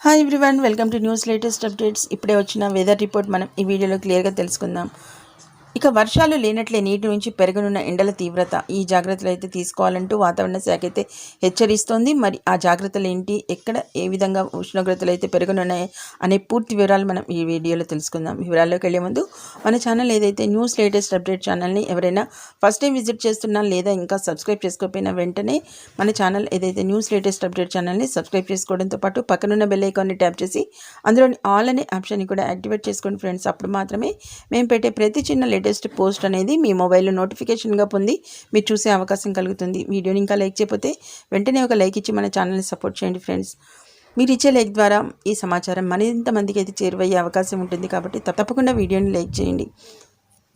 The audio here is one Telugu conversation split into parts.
Hi everyone, welcome to news latest updates. ఇప్పుడే వచ్చిన వెదర్ రిపోర్ట్ మనం ఈ వీడియోలో క్లియర్గా తెలుసుకుందాం. ఇక వర్షాలు లేనట్లే నీటి నుంచి పెరగనున్న ఎండల తీవ్రత, ఈ జాగ్రత్తలు అయితే తీసుకోవాలంటూ వాతావరణ శాఖ అయితే హెచ్చరిస్తోంది. మరి ఆ జాగ్రత్తలు ఏంటి, ఎక్కడ ఏ విధంగా ఉష్ణోగ్రతలు అయితే పెరగనున్నాయి అనే పూర్తి వివరాలు మనం ఈ వీడియోలో తెలుసుకుందాం. వివరాల్లోకి వెళ్ళే ముందు మన ఛానల్ ఏదైతే న్యూస్ లేటెస్ట్ అప్డేట్ ఛానల్ని ఎవరైనా ఫస్ట్ టైం విజిట్ చేస్తున్నా లేదా ఇంకా సబ్స్క్రైబ్ చేసుకోకపోయినా వెంటనే మన ఛానల్ ఏదైతే న్యూస్ లేటెస్ట్ అప్డేట్ ఛానల్ని సబ్స్క్రైబ్ చేసుకోవడంతో పాటు పక్కనున్న బెల్ ఐకాన్ని ట్యాప్ చేసి అందులోని ఆల్ అనే ఆప్షన్ని కూడా యాక్టివేట్ చేసుకోండి ఫ్రెండ్స్. అప్పుడు మాత్రమే మేము పెట్టే ప్రతి చిన్న లేటెస్ట్ పోస్ట్ అనేది మీ మొబైల్లో నోటిఫికేషన్గా పొంది మీరు చూసే అవకాశం కలుగుతుంది. వీడియోని ఇంకా లైక్ చేయకపోతే వెంటనే ఒక లైక్ ఇచ్చి మన ఛానల్ని సపోర్ట్ చేయండి ఫ్రెండ్స్. మీరు ఇచ్చే లైక్ ద్వారా ఈ సమాచారం మరింత మందికి అయితే చేరువయ్యే అవకాశం ఉంటుంది, కాబట్టి తప్పకుండా వీడియోని లైక్ చేయండి.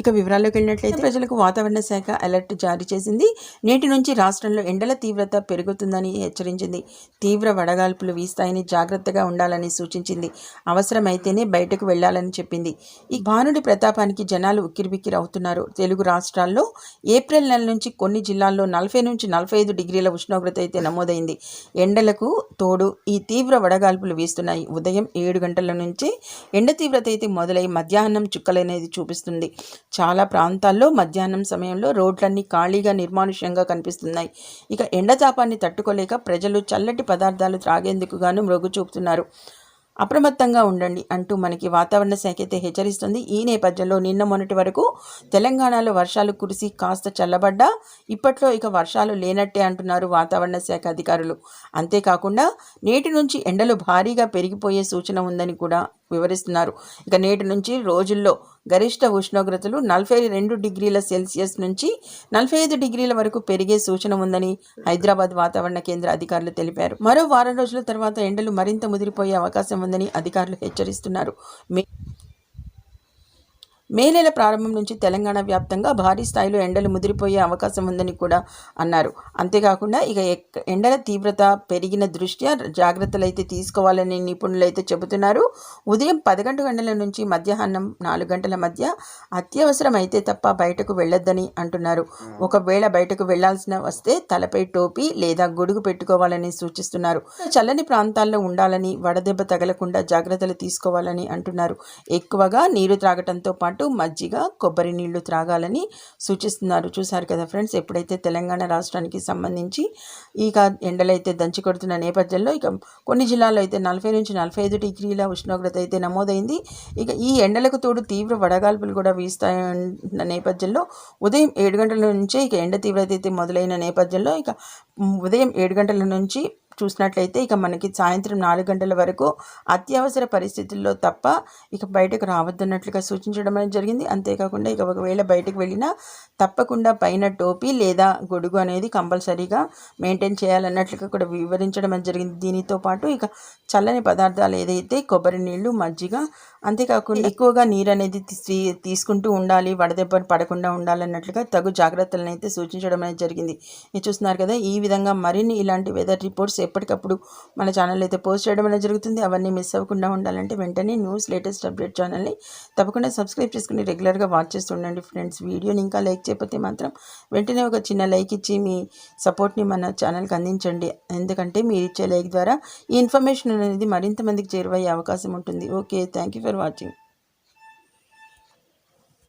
ఇక వివరాల్లోకి వెళ్ళినట్లయితే ప్రజలకు వాతావరణ శాఖ అలర్ట్ జారీ చేసింది. నేటి నుంచి రాష్ట్రంలో ఎండల తీవ్రత పెరుగుతుందని హెచ్చరించింది. తీవ్ర వడగాల్పులు వీస్తాయని జాగ్రత్తగా ఉండాలని సూచించింది. అవసరమైతేనే బయటకు వెళ్లాలని చెప్పింది. ఈ భానుడి ప్రతాపానికి జనాలు ఉక్కిరిబిక్కిరి అవుతున్నారు. తెలుగు రాష్ట్రాల్లో ఏప్రిల్ నెల నుంచి కొన్ని జిల్లాల్లో 40 నుంచి 45 డిగ్రీల ఉష్ణోగ్రత అయితే నమోదైంది. ఎండలకు తోడు ఈ తీవ్ర వడగాల్పులు వీస్తున్నాయి. ఉదయం 7 గంటల నుంచి ఎండ తీవ్రత అయితే మొదలై మధ్యాహ్నం చుక్కలనేది చూపిస్తుంది. చాలా ప్రాంతాల్లో మధ్యాహ్నం సమయంలో రోడ్లన్నీ ఖాళీగా నిర్మానుష్యంగా కనిపిస్తున్నాయి. ఇక ఎండతాపాన్ని తట్టుకోలేక ప్రజలు చల్లటి పదార్థాలు త్రాగేందుకు గాను మొగ్గు చూపుతున్నారు. అప్రమత్తంగా ఉండండి అంటూ మనకి వాతావరణ శాఖ అయితే హెచ్చరిస్తుంది. ఈ నేపథ్యంలో నిన్న మొన్నటి వరకు తెలంగాణలో వర్షాలు కురిసి కాస్త చల్లబడ్డా ఇప్పట్లో ఇక వర్షాలు లేనట్టే అంటున్నారు వాతావరణ శాఖ అధికారులు. అంతేకాకుండా నేటి నుంచి ఎండలు భారీగా పెరిగిపోయే సూచన ఉందని కూడా వివరిస్తున్నారు. ఇక నేటి నుంచి రోజుల్లో గరిష్ట ఉష్ణోగ్రతలు 42 డిగ్రీల సెల్సియస్ నుంచి 45 డిగ్రీల వరకు పెరిగే సూచన ఉందని హైదరాబాద్ వాతావరణ కేంద్ర అధికారులు తెలిపారు. మరో వారం రోజుల తర్వాత ఎండలు మరింత ముదిరిపోయే అవకాశం ఉందని అధికారులు హెచ్చరిస్తున్నారు. మే నెల ప్రారంభం నుంచి తెలంగాణ వ్యాప్తంగా భారీ స్థాయిలో ఎండలు ముదిరిపోయే అవకాశం ఉందని కూడా అన్నారు. అంతేకాకుండా ఇక ఎండల తీవ్రత పెరిగిన దృష్ట్యా జాగ్రత్తలు అయితే తీసుకోవాలని నిపుణులు అయితే చెబుతున్నారు. ఉదయం 11 గంటల నుంచి మధ్యాహ్నం 4 గంటల మధ్య అత్యవసరం అయితే తప్ప బయటకు వెళ్ళొద్దని అంటున్నారు. ఒకవేళ బయటకు వెళ్లాల్సిన వస్తే తలపై టోపీ లేదా గొడుగు పెట్టుకోవాలని సూచిస్తున్నారు. చల్లని ప్రాంతాల్లో ఉండాలని, వడదెబ్బ తగలకుండా జాగ్రత్తలు తీసుకోవాలని అంటున్నారు. ఎక్కువగా నీరు త్రాగటంతో పాటు మజ్జిగ, కొబ్బరి నీళ్లు త్రాగాలని సూచిస్తున్నారు. చూసారు కదా ఫ్రెండ్స్, ఎప్పుడైతే తెలంగాణ రాష్ట్రానికి సంబంధించి ఇక ఎండలైతే దంచి కొడుతున్న నేపథ్యంలో ఇక కొన్ని జిల్లాల్లో అయితే 40 నుంచి 45 డిగ్రీల ఉష్ణోగ్రత అయితే నమోదైంది. ఇక ఈ ఎండలకు తోడు తీవ్ర వడగాల్పులు కూడా వీస్తాయన్న నేపథ్యంలో ఉదయం 7 గంటల నుంచే ఇక ఎండ తీవ్రత అయితే మొదలైన నేపథ్యంలో ఇక ఉదయం 7 గంటల నుంచి చూసినట్లయితే ఇక మనకి సాయంత్రం 4 గంటల వరకు అత్యవసర పరిస్థితుల్లో తప్ప ఇక బయటకు రావద్దన్నట్లుగా సూచించడం అనేది జరిగింది. అంతేకాకుండా ఇక ఒకవేళ బయటకు వెళ్ళినా తప్పకుండా పైన టోపీ లేదా గొడుగు అనేది కంపల్సరీగా మెయింటైన్ చేయాలన్నట్లుగా కూడా వివరించడం అనేది జరిగింది. దీనితో పాటు ఇక చల్లని పదార్థాలు ఏదైతే కొబ్బరి నీళ్లు, మజ్జిగ, అంతేకాకుండా ఎక్కువగా నీరు అనేది తీసుకుంటూ ఉండాలి, వడదెబ్బ పడకుండా ఉండాలన్నట్లుగా తగు జాగ్రత్తలను అయితే సూచించడం అనేది జరిగింది. ఇది చూస్తున్నారు కదా, ఈ విధంగా మరిన్ని ఇలాంటి వెదర్ రిపోర్ట్స్ ఎప్పటికప్పుడు మన ఛానల్ అయితే పోస్ట్ చేయడం అనేది జరుగుతుంది. అవన్నీ మిస్ అవ్వకుండా ఉండాలంటే వెంటనే న్యూస్ లేటెస్ట్ అప్డేట్ ఛానల్ని తప్పకుండా సబ్స్క్రైబ్ చేసుకుని రెగ్యులర్గా వాచ్ చేస్తూ ఉండండి ఫ్రెండ్స్. వీడియోని ఇంకా లైక్ చేయకపోతే మాత్రం వెంటనే ఒక చిన్న లైక్ ఇచ్చి మీ సపోర్ట్ని మన ఛానల్కి అందించండి. ఎందుకంటే మీరు ఇచ్చే లైక్ ద్వారా ఈ ఇన్ఫర్మేషన్ అనేది మరింత మందికి చేరువయ్యే అవకాశం ఉంటుంది. Okay, thank you for watching.